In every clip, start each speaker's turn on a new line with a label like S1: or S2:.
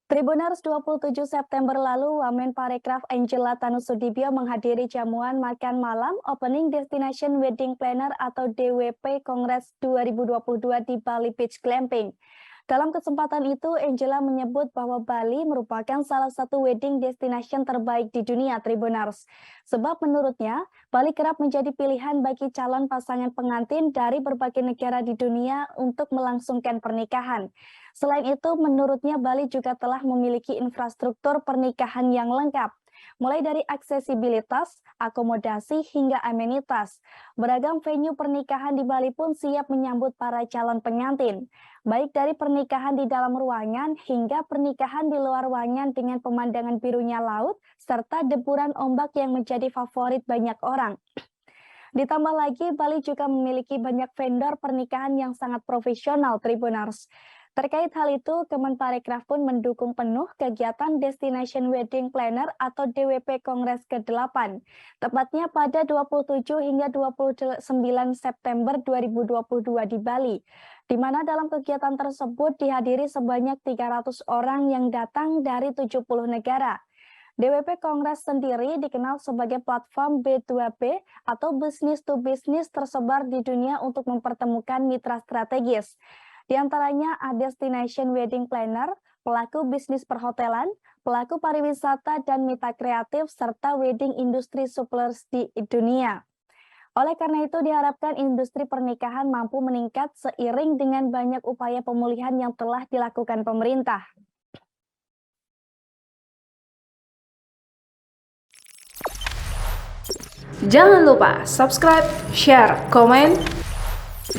S1: Tribuners 27 September lalu, Wamen Parekraf Angela Tanusudibyo menghadiri jamuan makan malam Opening Destination Wedding Planner atau DWP Kongres 2022 di Bali Beach Glamping. Dalam kesempatan itu, Angela menyebut bahwa Bali merupakan salah satu wedding destination terbaik di dunia, Tribuners. Sebab menurutnya, Bali kerap menjadi pilihan bagi calon pasangan pengantin dari berbagai negara di dunia untuk melangsungkan pernikahan. Selain itu, menurutnya Bali juga telah memiliki infrastruktur pernikahan yang lengkap, mulai dari aksesibilitas, akomodasi, hingga amenitas. Beragam venue pernikahan di Bali pun siap menyambut para calon pengantin, baik dari pernikahan di dalam ruangan hingga pernikahan di luar ruangan dengan pemandangan birunya laut, serta deburan ombak yang menjadi favorit banyak orang. Ditambah lagi, Bali juga memiliki banyak vendor pernikahan yang sangat profesional, Tribuners. Terkait hal itu, Kemenparekraf pun mendukung penuh kegiatan Destination Wedding Planner atau DWP Kongres ke-8, tepatnya pada 27 hingga 29 September 2022 di Bali, di mana dalam kegiatan tersebut dihadiri sebanyak 300 orang yang datang dari 70 negara. DWP Kongres sendiri dikenal sebagai platform B2B atau business to business tersebar di dunia untuk mempertemukan mitra strategis. Di antaranya ada Destination Wedding Planner, pelaku bisnis perhotelan, pelaku pariwisata dan mitra kreatif, serta wedding industry suppliers di dunia. Oleh karena itu diharapkan industri pernikahan mampu meningkat seiring dengan banyak upaya pemulihan yang telah dilakukan pemerintah.
S2: Jangan lupa subscribe, share, komen,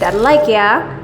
S2: dan like ya!